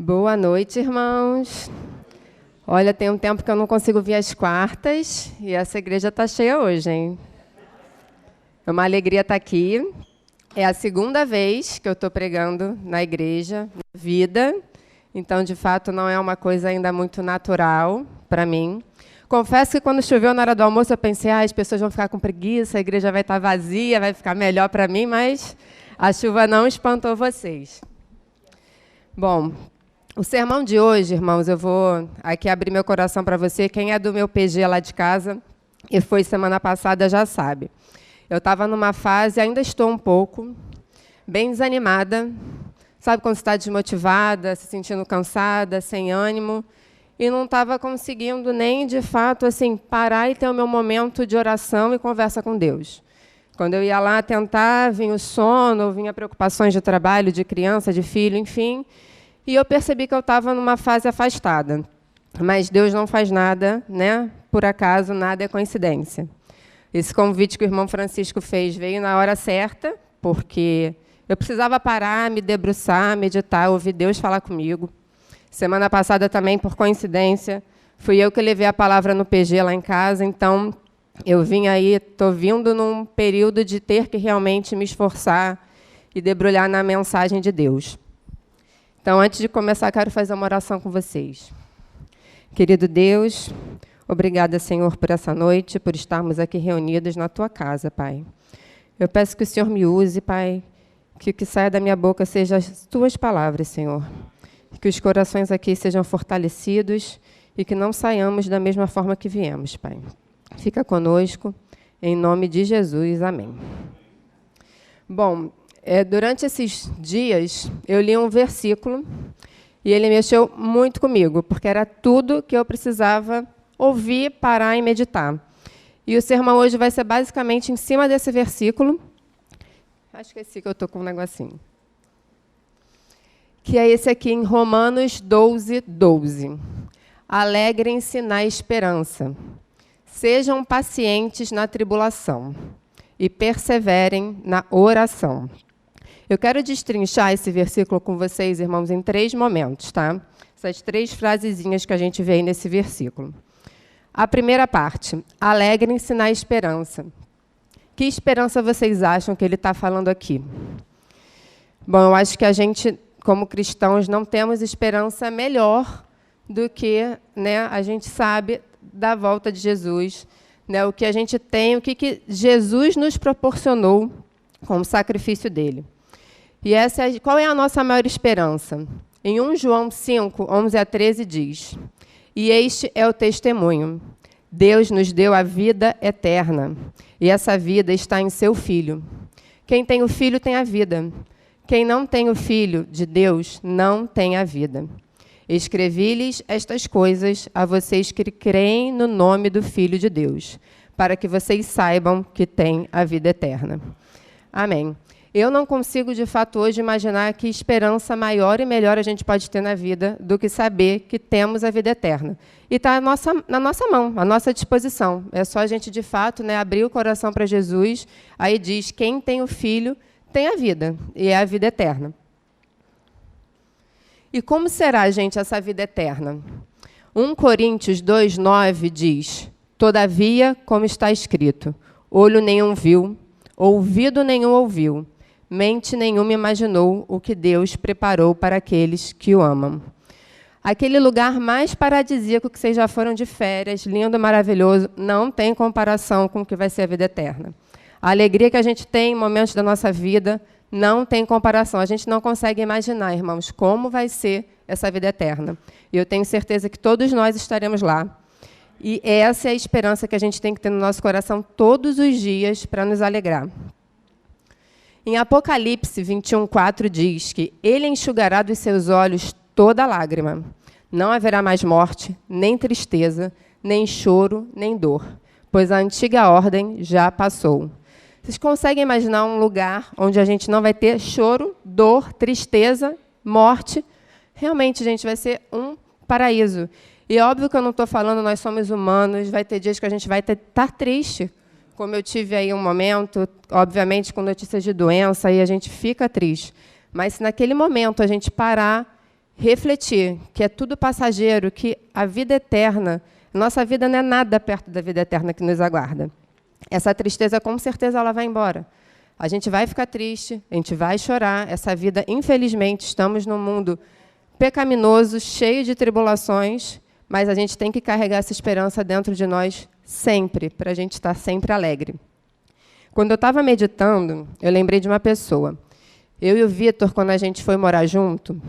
Boa noite, irmãos. Olha, tem um tempo que eu não consigo vir às quartas e essa igreja está cheia hoje, hein? É uma alegria estar aqui. É a segunda vez que eu estou pregando na igreja, na vida. Então, de fato, não é uma coisa ainda muito natural para mim. Confesso que quando choveu na hora do almoço, eu pensei, as pessoas vão ficar com preguiça, a igreja vai estar vazia, vai ficar melhor para mim, mas a chuva não espantou vocês. Bom, o sermão de hoje, irmãos, eu vou aqui abrir meu coração para você. Quem é do meu PG lá de casa e foi semana passada já sabe. Eu estava numa fase, ainda estou um pouco, bem desanimada. Sabe quando você está desmotivada, se sentindo cansada, sem ânimo, e não estava conseguindo nem, de fato, assim, parar e ter o meu momento de oração e conversa com Deus. Quando eu ia lá tentar, vinha o sono, vinha preocupações de trabalho, de criança, de filho, enfim. E eu percebi que eu estava numa fase afastada. Mas Deus não faz nada, né? Por acaso, nada é coincidência. Esse convite que o irmão Francisco fez veio na hora certa, porque eu precisava parar, me debruçar, meditar, ouvir Deus falar comigo. Semana passada também, por coincidência, fui eu que levei a palavra no PG lá em casa, então eu vim aí, estou vindo num período de ter que realmente me esforçar e debrulhar na mensagem de Deus. Então, antes de começar, quero fazer uma oração com vocês. Querido Deus, obrigada, Senhor, por essa noite, por estarmos aqui reunidos na Tua casa, Pai. Eu peço que o Senhor me use, Pai, que o que saia da minha boca seja as Tuas palavras, Senhor. Que os corações aqui sejam fortalecidos e que não saiamos da mesma forma que viemos, Pai. Fica conosco, em nome de Jesus. Amém. Bom, durante esses dias, eu li um versículo e ele mexeu muito comigo, porque era tudo que eu precisava ouvir, parar e meditar. E o sermão hoje vai ser basicamente em cima desse versículo. Acho que é esse que eu estou com um negocinho. Que é esse aqui em Romanos 12:12. Alegrem-se na esperança. Sejam pacientes na tribulação e perseverem na oração. Eu quero destrinchar esse versículo com vocês, irmãos, em 3 momentos, tá? Essas 3 frasezinhas que a gente vê aí nesse versículo. A primeira parte, alegrem-se na esperança. Que esperança vocês acham que ele está falando aqui? Bom, eu acho que a gente, como cristãos, não temos esperança melhor do que, né, a gente sabe da volta de Jesus, né, o que a gente tem, o que Jesus nos proporcionou com o sacrifício dele. E qual é a nossa maior esperança? Em 1 João 5, 11-13 diz, e este é o testemunho. Deus nos deu a vida eterna, e essa vida está em seu Filho. Quem tem o Filho tem a vida. Quem não tem o Filho de Deus não tem a vida. Escrevi-lhes estas coisas a vocês que creem no nome do Filho de Deus, para que vocês saibam que têm a vida eterna. Amém. Eu não consigo, de fato, hoje imaginar que esperança maior e melhor a gente pode ter na vida do que saber que temos a vida eterna. E está na nossa mão, à nossa disposição. É só a gente, de fato, né, abrir o coração para Jesus. Aí diz, quem tem o Filho tem a vida, e é a vida eterna. E como será, gente, essa vida eterna? 1 Coríntios 2:9 diz, todavia, como está escrito, olho nenhum viu, ouvido nenhum ouviu, mente nenhuma imaginou o que Deus preparou para aqueles que o amam. Aquele lugar mais paradisíaco que vocês já foram de férias, lindo, maravilhoso, não tem comparação com o que vai ser a vida eterna. A alegria que a gente tem em momentos da nossa vida não tem comparação. A gente não consegue imaginar, irmãos, como vai ser essa vida eterna. E eu tenho certeza que todos nós estaremos lá. E essa é a esperança que a gente tem que ter no nosso coração todos os dias para nos alegrar. Em Apocalipse 21:4 diz que ele enxugará dos seus olhos toda lágrima. Não haverá mais morte, nem tristeza, nem choro, nem dor, pois a antiga ordem já passou. Vocês conseguem imaginar um lugar onde a gente não vai ter choro, dor, tristeza, morte? Realmente, gente, vai ser um paraíso. E é óbvio que eu não estou falando, nós somos humanos, vai ter dias que a gente vai estar triste, como eu tive aí um momento, obviamente, com notícias de doença, aí a gente fica triste. Mas se naquele momento a gente parar refletir que é tudo passageiro, que a vida eterna, nossa vida não é nada perto da vida eterna que nos aguarda. Essa tristeza, com certeza, ela vai embora. A gente vai ficar triste, a gente vai chorar. Essa vida, infelizmente, estamos num mundo pecaminoso, cheio de tribulações, mas a gente tem que carregar essa esperança dentro de nós sempre, para a gente estar sempre alegre. Quando eu estava meditando, eu lembrei de uma pessoa. Eu e o Vitor, quando a gente foi morar junto,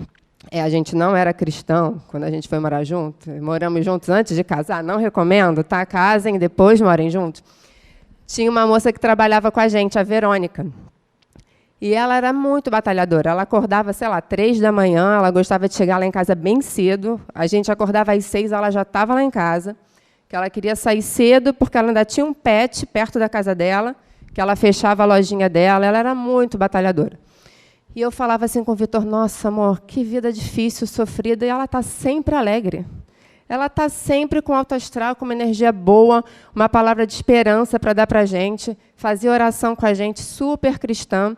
a gente não era cristão quando a gente foi morar junto, moramos juntos antes de casar, não recomendo, tá? Casem, depois morem juntos. Tinha uma moça que trabalhava com a gente, a Verônica. E ela era muito batalhadora. Ela acordava, 3 da manhã, ela gostava de chegar lá em casa bem cedo. A gente acordava às 6, ela já estava lá em casa. Que ela queria sair cedo, porque ela ainda tinha um pet perto da casa dela, que ela fechava a lojinha dela. Ela era muito batalhadora. E eu falava assim com o Vitor, nossa, amor, que vida difícil, sofrida. E ela está sempre alegre. Ela está sempre com alto astral, com uma energia boa, uma palavra de esperança para dar para a gente, fazia oração com a gente, super cristã.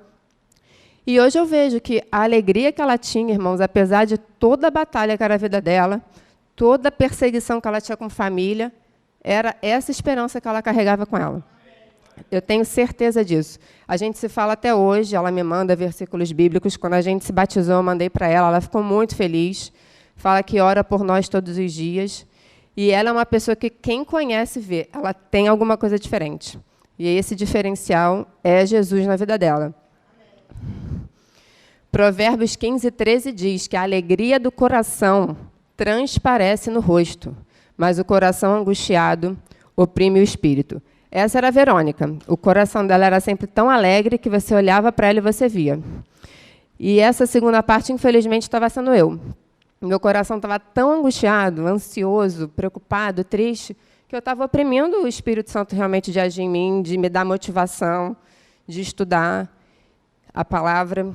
E hoje eu vejo que a alegria que ela tinha, irmãos, apesar de toda a batalha que era a vida dela, toda a perseguição que ela tinha com família, era essa esperança que ela carregava com ela. Eu tenho certeza disso. A gente se fala até hoje, ela me manda versículos bíblicos. Quando a gente se batizou, eu mandei para ela ficou muito feliz. Fala que ora por nós todos os dias. E ela é uma pessoa que quem conhece vê, ela tem alguma coisa diferente. E esse diferencial é Jesus na vida dela. Provérbios 15:13 diz que a alegria do coração transparece no rosto, mas o coração angustiado oprime o espírito. Essa era a Verônica. O coração dela era sempre tão alegre que você olhava para ela e você via. E essa segunda parte, infelizmente, estava sendo eu. Meu coração estava tão angustiado, ansioso, preocupado, triste, que eu estava oprimindo o Espírito Santo realmente de agir em mim, de me dar motivação, de estudar a palavra.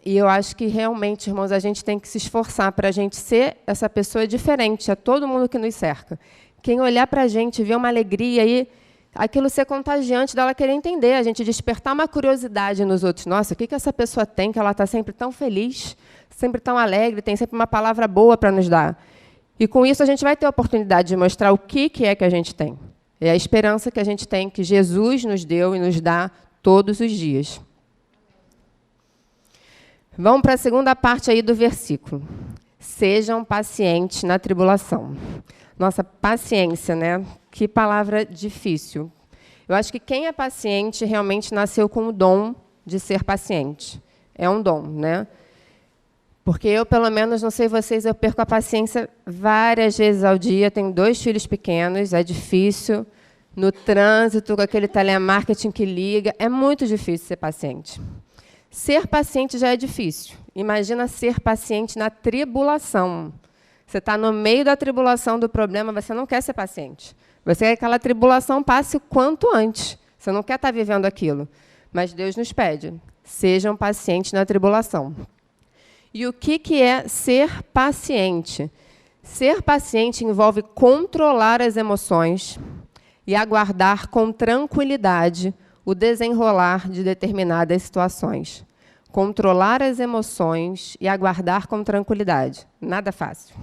E eu acho que, realmente, irmãos, a gente tem que se esforçar para a gente ser essa pessoa diferente a todo mundo que nos cerca. Quem olhar para a gente, ver uma alegria e aquilo ser contagiante dela querer entender, a gente despertar uma curiosidade nos outros. Nossa, o que essa pessoa tem que ela está sempre tão feliz, sempre tão alegre, tem sempre uma palavra boa para nos dar. E, com isso, a gente vai ter a oportunidade de mostrar o que é que a gente tem. É a esperança que a gente tem, que Jesus nos deu e nos dá todos os dias. Vamos para a segunda parte aí do versículo. Sejam pacientes na tribulação. Nossa, paciência, né? Que palavra difícil. Eu acho que quem é paciente realmente nasceu com o dom de ser paciente. É um dom, né? Porque eu, pelo menos, não sei vocês, eu perco a paciência várias vezes ao dia. Tenho 2 filhos pequenos, é difícil. No trânsito, com aquele telemarketing que liga, é muito difícil ser paciente. Ser paciente já é difícil. Imagina ser paciente na tribulação. Você está no meio da tribulação do problema, você não quer ser paciente. Você quer que aquela tribulação passe o quanto antes. Você não quer estar vivendo aquilo. Mas Deus nos pede, sejam pacientes na tribulação. E o que é ser paciente? Ser paciente envolve controlar as emoções e aguardar com tranquilidade o desenrolar de determinadas situações. Controlar as emoções e aguardar com tranquilidade. Nada fácil.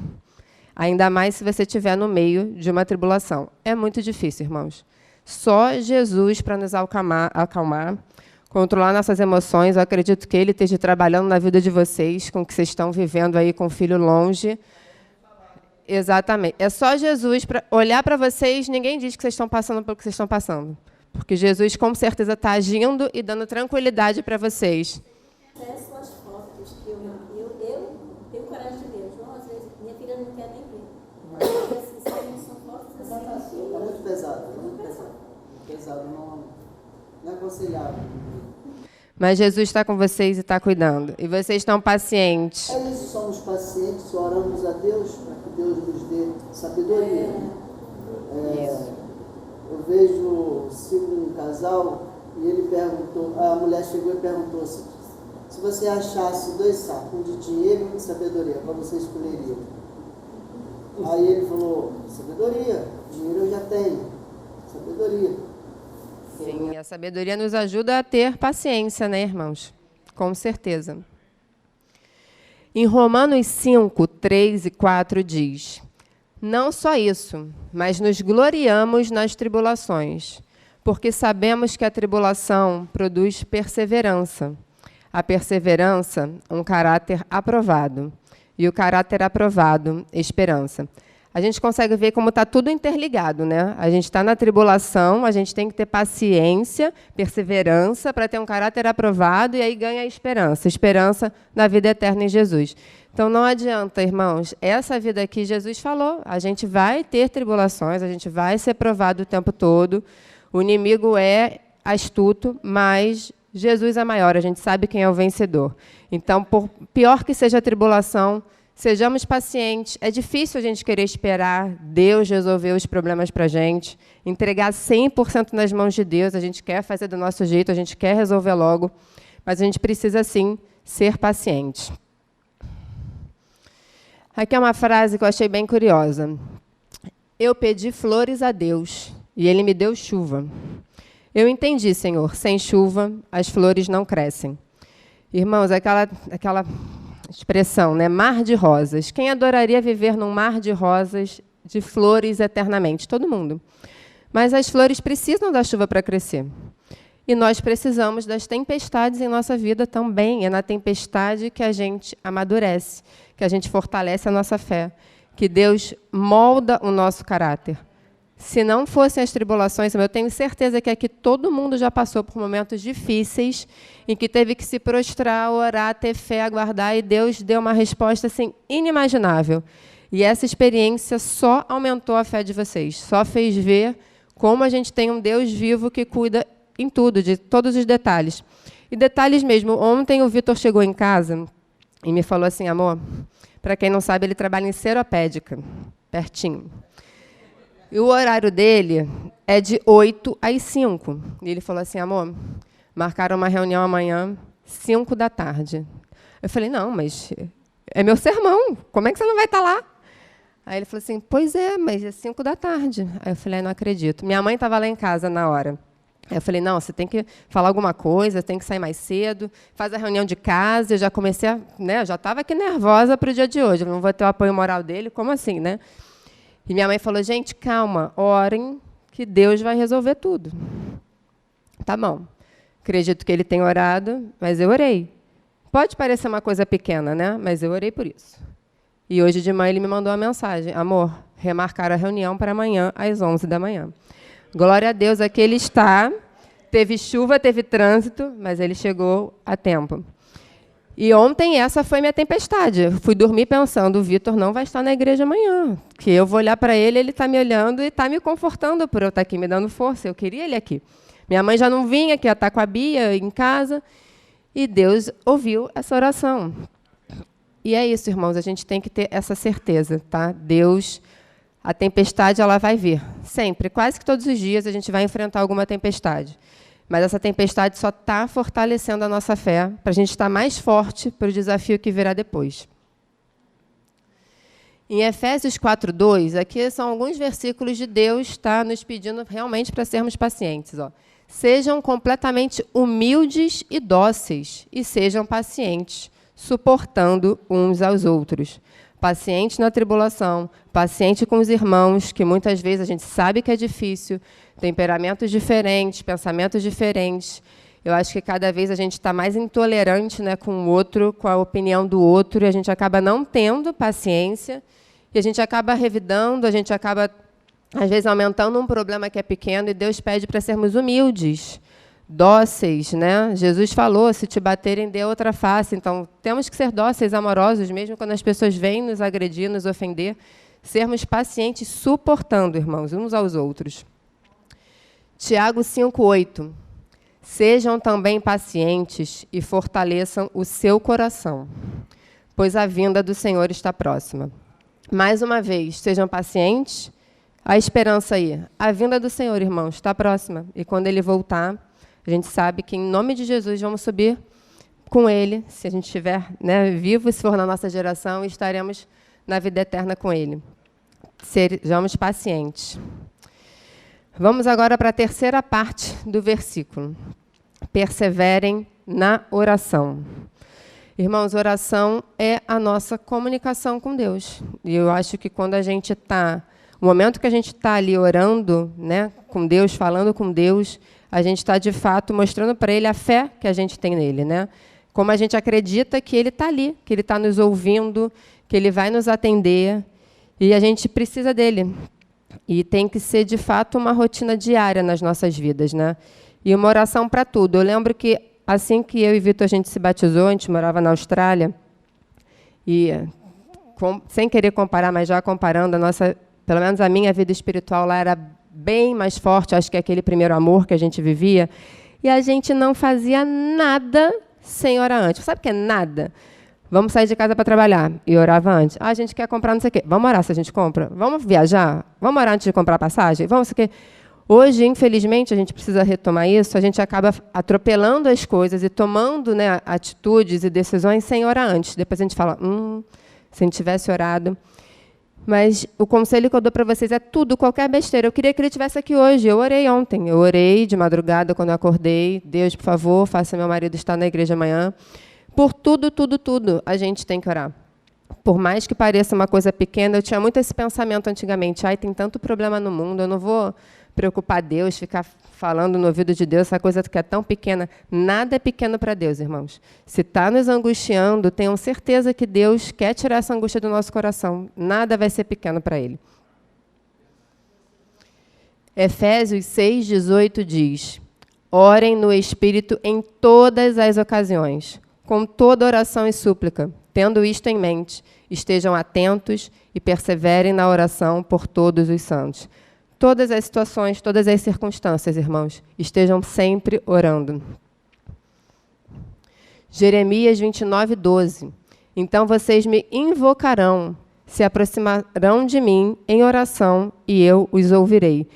Ainda mais se você estiver no meio de uma tribulação. É muito difícil, irmãos. Só Jesus para nos acalmar, controlar nossas emoções. Eu acredito que Ele esteja trabalhando na vida de vocês, com o que vocês estão vivendo aí com o filho longe. Exatamente. É só Jesus para olhar para vocês, ninguém diz que vocês estão passando pelo que vocês estão passando. Porque Jesus, com certeza, está agindo e dando tranquilidade para vocês. Peço as fotos que eu tenho coragem de ver. João, às vezes, minha filha não quer nem ver. Mas, assim, são fotos assim. É muito pesado, muito pesado. Pesado, não é aconselhável. Mas Jesus está com vocês e está cuidando. E vocês estão pacientes. É isso, somos pacientes, oramos a Deus para que Deus nos dê sabedoria. Eu vejo, sigo um casal e ele perguntou, a mulher chegou e perguntou assim, se você achasse 2 sacos, um de dinheiro e um de sabedoria, qual você escolheria? Aí ele falou, sabedoria, dinheiro eu já tenho, sabedoria. Sim, a sabedoria nos ajuda a ter paciência, né, irmãos? Com certeza. Em Romanos 5, 3 e 4 diz: não só isso, mas nos gloriamos nas tribulações, porque sabemos que a tribulação produz perseverança. A perseverança, um caráter aprovado. E o caráter aprovado, esperança. A gente consegue ver como está tudo interligado, né? A gente está na tribulação, a gente tem que ter paciência, perseverança, para ter um caráter aprovado, e aí ganha a esperança. Esperança na vida eterna em Jesus. Então, não adianta, irmãos, essa vida aqui, Jesus falou, a gente vai ter tribulações, a gente vai ser provado o tempo todo, o inimigo é astuto, mas Jesus é maior, a gente sabe quem é o vencedor. Então, por pior que seja a tribulação, sejamos pacientes. É difícil a gente querer esperar Deus resolver os problemas para a gente, entregar 100% nas mãos de Deus, a gente quer fazer do nosso jeito, a gente quer resolver logo, mas a gente precisa, sim, ser paciente. Aqui é uma frase que eu achei bem curiosa. Eu pedi flores a Deus, e Ele me deu chuva. Eu entendi, Senhor, sem chuva as flores não crescem. Irmãos, aquela expressão, né? Mar de rosas. Quem adoraria viver num mar de rosas, de flores eternamente? Todo mundo. Mas as flores precisam da chuva para crescer. E nós precisamos das tempestades em nossa vida também. É na tempestade que a gente amadurece, que a gente fortalece a nossa fé, que Deus molda o nosso caráter. Se não fossem as tribulações, eu tenho certeza que aqui todo mundo já passou por momentos difíceis, em que teve que se prostrar, orar, ter fé, aguardar, e Deus deu uma resposta assim, inimaginável. E essa experiência só aumentou a fé de vocês, só fez ver como a gente tem um Deus vivo que cuida em tudo, de todos os detalhes. E detalhes mesmo, ontem o Vitor chegou em casa e me falou assim, amor, para quem não sabe, ele trabalha em Seropédica, pertinho. E o horário dele é de 8 às 5. E ele falou assim, amor, marcaram uma reunião amanhã, 5 da tarde. Eu falei, não, mas é meu sermão, como é que você não vai estar lá? Aí ele falou assim, pois é, mas é 5 da tarde. Aí eu falei, não acredito. Minha mãe estava lá em casa na hora. Aí eu falei, não, você tem que falar alguma coisa, tem que sair mais cedo, faz a reunião de casa. Eu já comecei a, né, eu já estava aqui nervosa para o dia de hoje, eu não vou ter o apoio moral dele, como assim, né? E minha mãe falou, gente, calma, orem, que Deus vai resolver tudo. Tá bom. Acredito que ele tenha orado, mas eu orei. Pode parecer uma coisa pequena, né? Mas eu orei por isso. E hoje de manhã ele me mandou uma mensagem. Amor, remarcar a reunião para amanhã, às 11 da manhã. Glória a Deus, aqui ele está. Teve chuva, teve trânsito, mas ele chegou a tempo. E ontem essa foi minha tempestade. Eu fui dormir pensando, o Vitor não vai estar na igreja amanhã, que eu vou olhar para ele, ele está me olhando e está me confortando por eu estar aqui, me dando força. Eu queria ele aqui. Minha mãe já não vinha, que ia estar com a Bia em casa, e Deus ouviu essa oração. E é isso, irmãos, a gente tem que ter essa certeza, tá? Deus, a tempestade, ela vai vir. Sempre, quase que todos os dias, a gente vai enfrentar alguma tempestade. Mas essa tempestade só está fortalecendo a nossa fé, para a gente estar mais forte para o desafio que virá depois. Em Efésios 4:2, aqui são alguns versículos de Deus, tá, nos pedindo realmente para sermos pacientes. Ó. Sejam completamente humildes e dóceis, e sejam pacientes, suportando uns aos outros. Paciente na tribulação, paciente com os irmãos, que muitas vezes a gente sabe que é difícil, temperamentos diferentes, pensamentos diferentes. Eu acho que cada vez a gente está mais intolerante, né, com o outro, com a opinião do outro, e a gente acaba não tendo paciência, e a gente acaba revidando, a gente acaba, às vezes, aumentando um problema que é pequeno, e Deus pede para sermos humildes, dóceis, né? Jesus falou, se te baterem, dê outra face. Então, temos que ser dóceis, amorosos, mesmo quando as pessoas vêm nos agredir, nos ofender, sermos pacientes, suportando, irmãos, uns aos outros. Tiago 5:8. Sejam também pacientes e fortaleçam o seu coração, pois a vinda do Senhor está próxima. Mais uma vez, sejam pacientes. A esperança aí. A vinda do Senhor, irmãos, está próxima. E quando Ele voltar, a gente sabe que, em nome de Jesus, vamos subir com Ele, se a gente estiver, né, vivo, se for na nossa geração, estaremos na vida eterna com Ele. Sejamos pacientes. Vamos agora para a terceira parte do versículo. Perseverem na oração. Irmãos, oração é a nossa comunicação com Deus. E eu acho que quando a gente está... O momento que a gente está ali orando, né, com Deus, falando com Deus, a gente está, de fato, mostrando para Ele a fé que a gente tem nele, né? Como a gente acredita que Ele está ali, que Ele está nos ouvindo, que Ele vai nos atender, e a gente precisa dEle. E tem que ser, de fato, uma rotina diária nas nossas vidas, né? E uma oração para tudo. Eu lembro que, assim que eu e Vitor a gente se batizou, a gente morava na Austrália, e, sem querer comparar, mas já comparando, pelo menos a minha vida espiritual lá era bem mais forte, acho que aquele primeiro amor que a gente vivia, e a gente não fazia nada sem orar antes. Sabe o que é nada? Vamos sair de casa para trabalhar. E orava antes. A gente quer comprar não sei o quê. Vamos orar se a gente compra? Vamos viajar? Vamos orar antes de comprar passagem? Vamos, sei o quê. Hoje, infelizmente, a gente precisa retomar isso, a gente acaba atropelando as coisas e tomando, né, atitudes e decisões sem orar antes. Depois a gente fala, se a gente tivesse orado. Mas o conselho que eu dou para vocês é tudo, qualquer besteira. Eu queria que ele estivesse aqui hoje. Eu orei ontem. Eu orei de madrugada quando eu acordei. Deus, por favor, faça meu marido estar na igreja amanhã. Por tudo, tudo, tudo, a gente tem que orar. Por mais que pareça uma coisa pequena, eu tinha muito esse pensamento antigamente. Tem tanto problema no mundo, eu não vou preocupar Deus, ficar falando no ouvido de Deus, essa coisa que é tão pequena. Nada é pequeno para Deus, irmãos. Se está nos angustiando, tenham certeza que Deus quer tirar essa angústia do nosso coração. Nada vai ser pequeno para Ele. Efésios 6:18 diz, orem no Espírito em todas as ocasiões, com toda oração e súplica, tendo isto em mente, estejam atentos e perseverem na oração por todos os santos. Todas as situações, todas as circunstâncias, irmãos, estejam sempre orando. Jeremias 29:12. Então vocês me invocarão, se aproximarão de mim em oração e eu os ouvirei.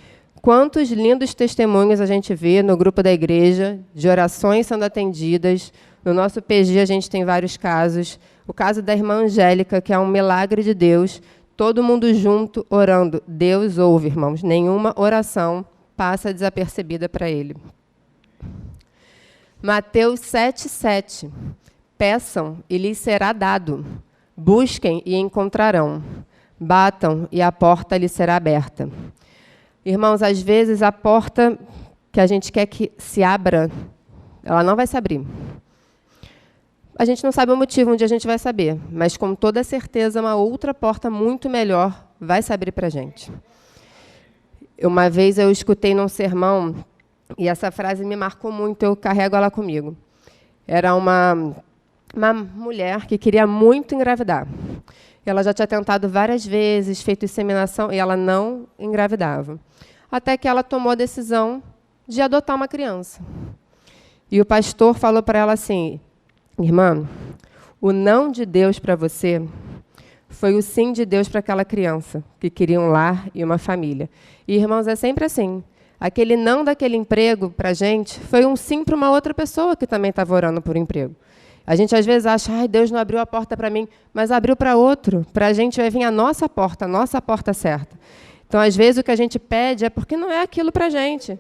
Quantos lindos testemunhos a gente vê no grupo da igreja, de orações sendo atendidas. No nosso PG a gente tem vários casos. O caso da irmã Angélica, que é um milagre de Deus, todo mundo junto orando. Deus ouve, irmãos. Nenhuma oração passa desapercebida para Ele. Mateus 7:7. Peçam e lhes será dado. Busquem e encontrarão. Batam e a porta lhes será aberta. Irmãos, às vezes a porta que a gente quer que se abra, ela não vai se abrir. A gente não sabe o motivo, um dia a gente vai saber, mas com toda certeza uma outra porta muito melhor vai se abrir para a gente. Uma vez eu escutei num sermão, e essa frase me marcou muito, eu carrego ela comigo. Era uma mulher que queria muito engravidar. Ela já tinha tentado várias vezes, feito inseminação, e ela não engravidava. Até que ela tomou a decisão de adotar uma criança. E o pastor falou para ela assim, irmã, o não de Deus para você foi o sim de Deus para aquela criança, que queria um lar e uma família. E, irmãos, é sempre assim. Aquele não daquele emprego para a gente foi um sim para uma outra pessoa que também estava orando por emprego. A gente, às vezes, acha, Deus não abriu a porta para mim, mas abriu para outro. Para a gente vai vir a nossa porta certa. Então, às vezes, o que a gente pede é porque não é aquilo para a gente.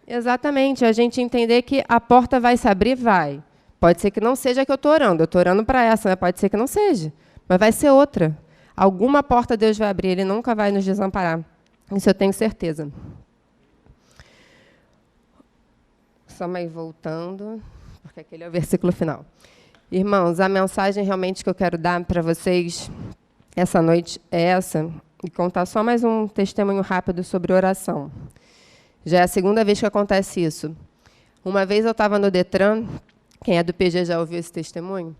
Exatamente, a gente entender que a porta vai se abrir, vai. Pode ser que não seja a que eu estou orando para essa, né? Pode ser que não seja, mas vai ser outra. Alguma porta Deus vai abrir, Ele nunca vai nos desamparar. Isso eu tenho certeza. Só mais voltando, porque aquele é o versículo final. Irmãos, a mensagem realmente que eu quero dar para vocês essa noite é essa, e contar só mais um testemunho rápido sobre oração. Já é a segunda vez que acontece isso. Uma vez eu estava no Detran, quem é do PG já ouviu esse testemunho,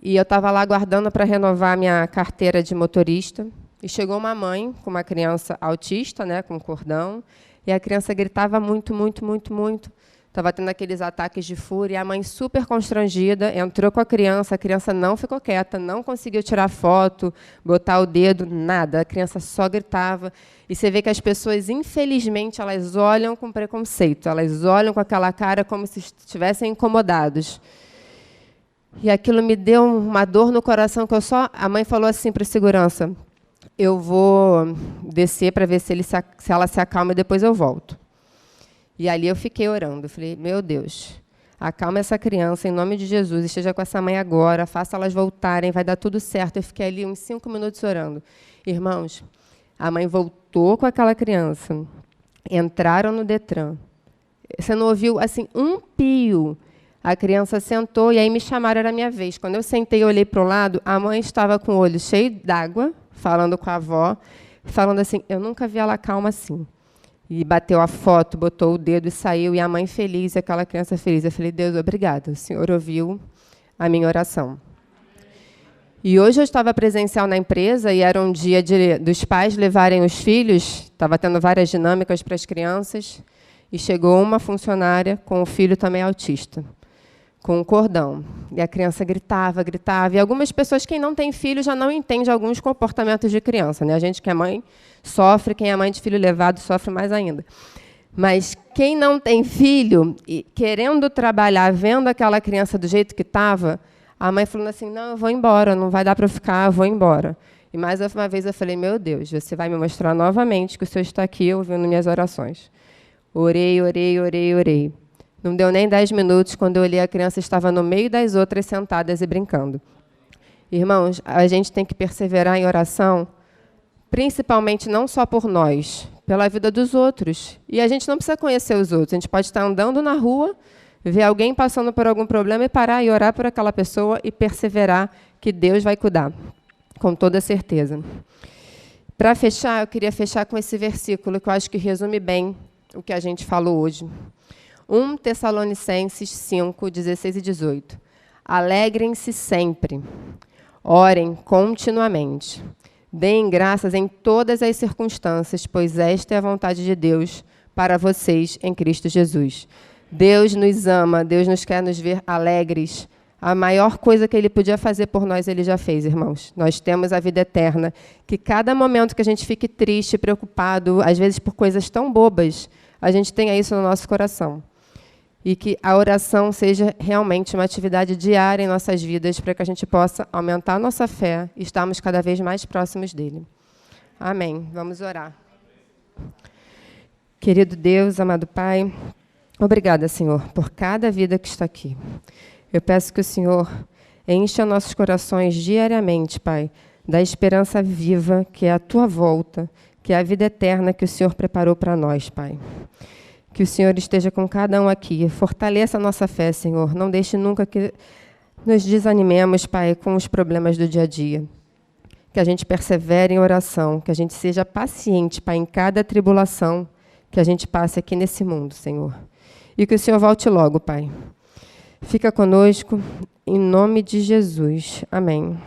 e eu estava lá aguardando para renovar minha carteira de motorista, e chegou uma mãe com uma criança autista, né, com cordão, e a criança gritava muito, muito, muito, muito. Estava tendo aqueles ataques de fúria, e a mãe super constrangida, entrou com a criança não ficou quieta, não conseguiu tirar foto, botar o dedo, nada, a criança só gritava. E você vê que as pessoas, infelizmente, elas olham com preconceito, elas olham com aquela cara como se estivessem incomodados. E aquilo me deu uma dor no coração, que a mãe falou assim para o segurança, eu vou descer para ver se ela se acalma e depois eu volto. E ali eu fiquei orando. Falei, meu Deus, acalma essa criança em nome de Jesus, esteja com essa mãe agora, faça elas voltarem, vai dar tudo certo. Eu fiquei ali uns 5 minutos orando. Irmãos, a mãe voltou com aquela criança, entraram no Detran. Você não ouviu, assim, um pio. A criança sentou e aí me chamaram, era a minha vez. Quando eu sentei e olhei para o lado, a mãe estava com o olho cheio d'água, falando com a avó, falando assim, eu nunca vi ela calma assim. E bateu a foto, botou o dedo e saiu, e a mãe feliz, e aquela criança feliz. Eu falei, Deus, obrigada, o Senhor ouviu a minha oração. E hoje eu estava presencial na empresa, e era um dia dos pais levarem os filhos, estava tendo várias dinâmicas para as crianças, e chegou uma funcionária com o filho também autista, com um cordão. E a criança gritava, gritava. E algumas pessoas, quem não tem filho, já não entende alguns comportamentos de criança, né? A gente que é mãe sofre, quem é mãe de filho levado sofre mais ainda. Mas quem não tem filho, e querendo trabalhar, vendo aquela criança do jeito que estava, a mãe falando assim, não, eu vou embora, não vai dar para ficar, eu vou embora. E mais uma vez eu falei, meu Deus, você vai me mostrar novamente que o Senhor está aqui ouvindo minhas orações. Orei, orei, orei, orei. Não deu nem 10 minutos, quando eu olhei, a criança estava no meio das outras, sentadas e brincando. Irmãos, a gente tem que perseverar em oração, principalmente não só por nós, pela vida dos outros. E a gente não precisa conhecer os outros. A gente pode estar andando na rua, ver alguém passando por algum problema e parar e orar por aquela pessoa e perseverar que Deus vai cuidar, com toda certeza. Para fechar, eu queria fechar com esse versículo, que eu acho que resume bem o que a gente falou hoje. 1 Tessalonicenses 5, 16 e 18. Alegrem-se sempre, orem continuamente, deem graças em todas as circunstâncias, pois esta é a vontade de Deus para vocês em Cristo Jesus. Deus nos ama, Deus nos quer nos ver alegres. A maior coisa que Ele podia fazer por nós, Ele já fez, irmãos. Nós temos a vida eterna. Que cada momento que a gente fique triste, preocupado, às vezes por coisas tão bobas, a gente tenha isso no nosso coração. E que a oração seja realmente uma atividade diária em nossas vidas, para que a gente possa aumentar a nossa fé e estarmos cada vez mais próximos dEle. Amém. Vamos orar. Querido Deus, amado Pai, obrigada, Senhor, por cada vida que está aqui. Eu peço que o Senhor encha nossos corações diariamente, Pai, da esperança viva, que é a Tua volta, que é a vida eterna que o Senhor preparou para nós, Pai. Que o Senhor esteja com cada um aqui. Fortaleça a nossa fé, Senhor. Não deixe nunca que nos desanimemos, Pai, com os problemas do dia a dia. Que a gente persevere em oração, que a gente seja paciente, Pai, em cada tribulação que a gente passe aqui nesse mundo, Senhor. E que o Senhor volte logo, Pai. Fica conosco, em nome de Jesus. Amém.